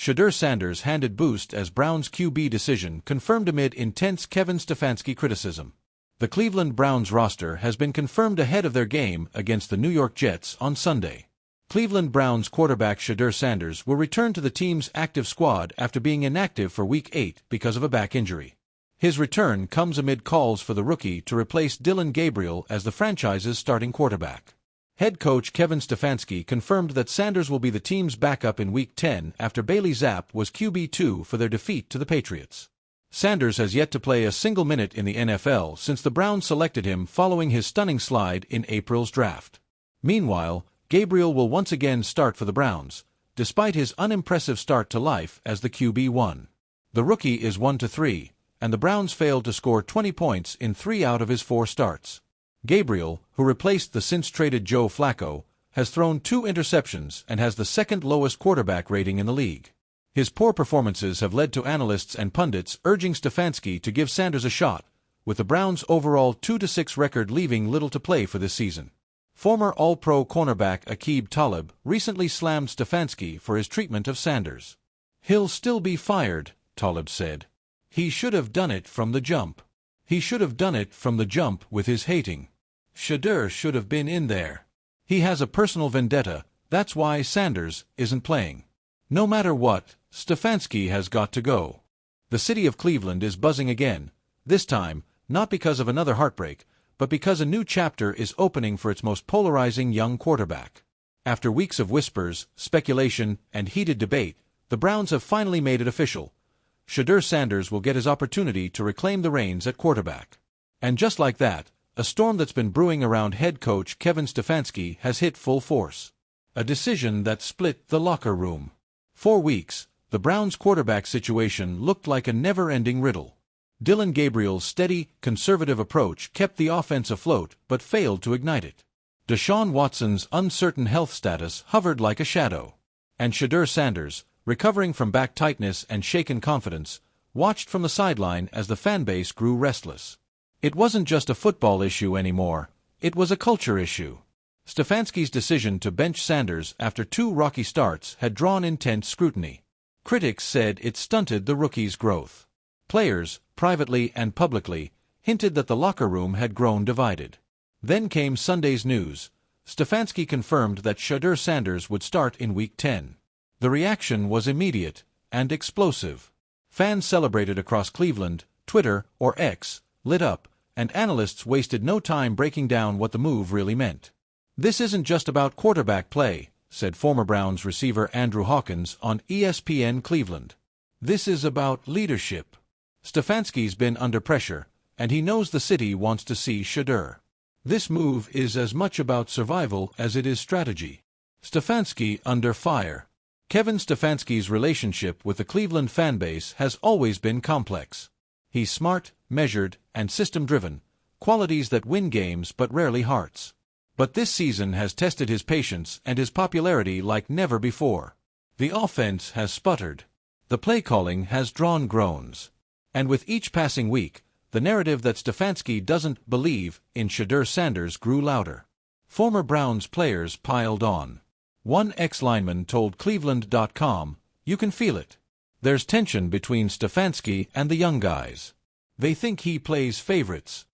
Shedeur Sanders handed boost as Browns QB decision confirmed amid intense Kevin Stefanski criticism. The Cleveland Browns roster has been confirmed ahead of their game against the New York Jets on Sunday. Cleveland Browns quarterback Shedeur Sanders will return to the team's active squad after being inactive for Week 8 because of a back injury. His return comes amid calls for the rookie to replace Dillon Gabriel as the franchise's starting quarterback. Head coach Kevin Stefanski confirmed that Sanders will be the team's backup in Week 10 after Bailey Zappe was QB2 for their defeat to the Patriots. Sanders has yet to play a single minute in the NFL since the Browns selected him following his stunning slide in April's draft. Meanwhile, Gabriel will once again start for the Browns, despite his unimpressive start to life as the QB1. The rookie is 1-3, and the Browns failed to score 20 points in 3 out of his 4 starts. Gabriel, who replaced the since-traded Joe Flacco, has thrown 2 interceptions and has the second lowest quarterback rating in the league. His poor performances have led to analysts and pundits urging Stefanski to give Sanders a shot, with the Browns' overall 2-6 record leaving little to play for this season. Former All-Pro cornerback Aqib Talib recently slammed Stefanski for his treatment of Sanders. "He'll still be fired," Talib said. "He should have done it from the jump. He should have done it from the jump with his hating. Shedeur should have been in there. He has a personal vendetta, that's why Sanders isn't playing. No matter what, Stefanski has got to go." The city of Cleveland is buzzing again, this time not because of another heartbreak, but because a new chapter is opening for its most polarizing young quarterback. After weeks of whispers, speculation, and heated debate, the Browns have finally made it official. Shedeur Sanders will get his opportunity to reclaim the reins at quarterback. And just like that, a storm that's been brewing around head coach Kevin Stefanski has hit full force. A decision that split the locker room. For weeks, the Browns' quarterback situation looked like a never-ending riddle. Dillon Gabriel's steady, conservative approach kept the offense afloat but failed to ignite it. Deshaun Watson's uncertain health status hovered like a shadow. And Shedeur Sanders, recovering from back tightness and shaken confidence, watched from the sideline as the fanbase grew restless. It wasn't just a football issue anymore, it was a culture issue. Stefanski's decision to bench Sanders after 2 rocky starts had drawn intense scrutiny. Critics said it stunted the rookie's growth. Players, privately and publicly, hinted that the locker room had grown divided. Then came Sunday's news. Stefanski confirmed that Shedeur Sanders would start in Week 10. The reaction was immediate and explosive. Fans celebrated across Cleveland, Twitter, or X, lit up, and analysts wasted no time breaking down what the move really meant. "This isn't just about quarterback play," said former Browns receiver Andrew Hawkins on ESPN Cleveland. "This is about leadership. Stefanski's been under pressure, and he knows the city wants to see Shedeur. This move is as much about survival as it is strategy." Stefanski under fire. Kevin Stefanski's relationship with the Cleveland fanbase has always been complex. He's smart, measured, and system-driven, qualities that win games but rarely hearts. But this season has tested his patience and his popularity like never before. The offense has sputtered. The play calling has drawn groans. And with each passing week, the narrative that Stefanski doesn't believe in Shedeur Sanders grew louder. Former Browns players piled on. One ex-lineman told Cleveland.com, "You can feel it. There's tension between Stefanski and the young guys. They think he plays favorites."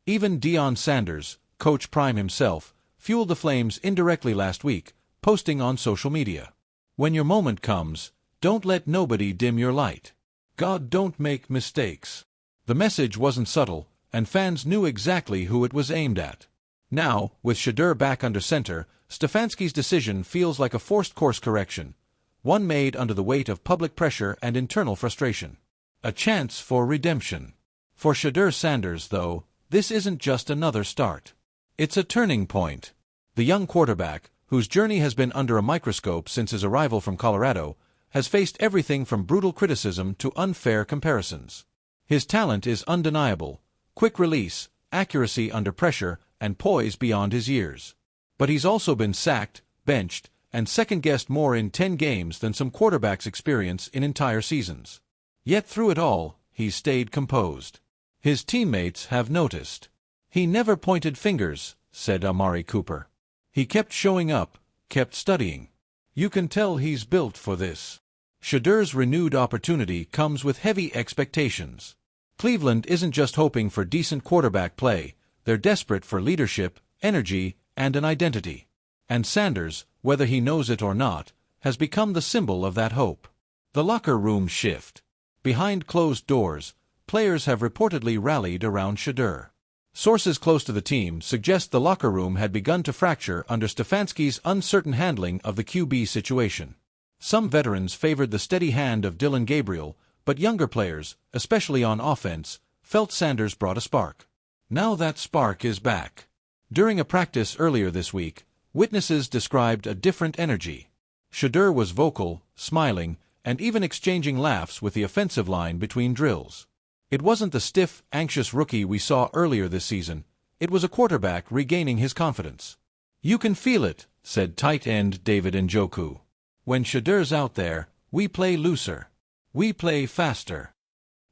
Even Deion Sanders, Coach Prime himself, fueled the flames indirectly last week, posting on social media. "When your moment comes, don't let nobody dim your light. God don't make mistakes." The message wasn't subtle, and fans knew exactly who it was aimed at. Now, with Shedeur back under center, Stefanski's decision feels like a forced course correction, one made under the weight of public pressure and internal frustration. A chance for redemption. For Shedeur Sanders, though, this isn't just another start. It's a turning point. The young quarterback, whose journey has been under a microscope since his arrival from Colorado, has faced everything from brutal criticism to unfair comparisons. His talent is undeniable: quick release, accuracy under pressure, and poise beyond his years. But he's also been sacked, benched, and second-guessed more in 10 games than some quarterbacks experience in entire seasons. Yet through it all, he's stayed composed. His teammates have noticed. "He never pointed fingers," said Amari Cooper. "He kept showing up, kept studying. You can tell he's built for this." Shedeur's renewed opportunity comes with heavy expectations. Cleveland isn't just hoping for decent quarterback play, they're desperate for leadership, energy, and an identity. And Sanders, whether he knows it or not, has become the symbol of that hope. The locker room shift. Behind closed doors, players have reportedly rallied around Shedeur. Sources close to the team suggest the locker room had begun to fracture under Stefanski's uncertain handling of the QB situation. Some veterans favored the steady hand of Dillon Gabriel, but younger players, especially on offense, felt Sanders brought a spark. Now that spark is back. During a practice earlier this week, witnesses described a different energy. Shedeur was vocal, smiling, and even exchanging laughs with the offensive line between drills. It wasn't the stiff, anxious rookie we saw earlier this season. It was a quarterback regaining his confidence. "You can feel it," said tight end David Njoku. "When Shedeur's out there, we play looser. We play faster."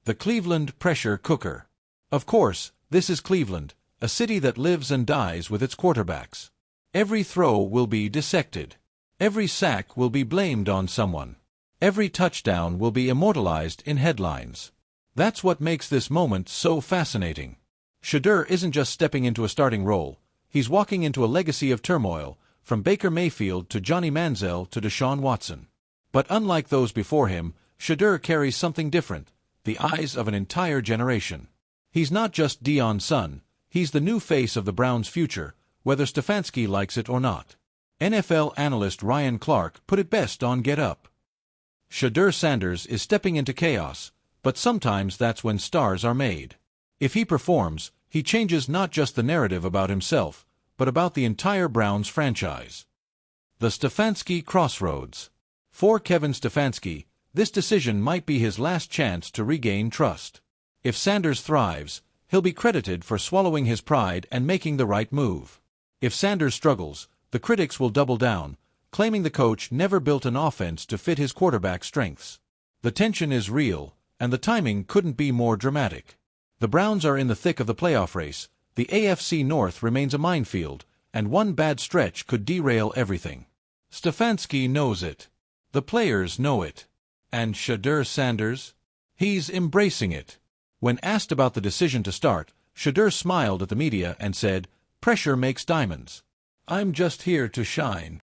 The Cleveland pressure cooker. Of course, this is Cleveland, a city that lives and dies with its quarterbacks. Every throw will be dissected. Every sack will be blamed on someone. Every touchdown will be immortalized in headlines. That's what makes this moment so fascinating. Shedeur isn't just stepping into a starting role, he's walking into a legacy of turmoil, from Baker Mayfield to Johnny Manziel to Deshaun Watson. But unlike those before him, Shedeur carries something different, the eyes of an entire generation. He's not just Deion's son, he's the new face of the Browns' future, whether Stefanski likes it or not. NFL analyst Ryan Clark put it best on Get Up. Shedeur Sanders is stepping into chaos, but sometimes that's when stars are made. If he performs, he changes not just the narrative about himself, but about the entire Browns franchise. The Stefanski Crossroads. For Kevin Stefanski, this decision might be his last chance to regain trust. If Sanders thrives, he'll be credited for swallowing his pride and making the right move. If Sanders struggles, the critics will double down, claiming the coach never built an offense to fit his quarterback strengths. The tension is real, and the timing couldn't be more dramatic. The Browns are in the thick of the playoff race, the AFC North remains a minefield, and one bad stretch could derail everything. Stefanski knows it. The players know it. And Shedeur Sanders? He's embracing it. When asked about the decision to start, Shedeur smiled at the media and said, "Pressure makes diamonds. I'm just here to shine."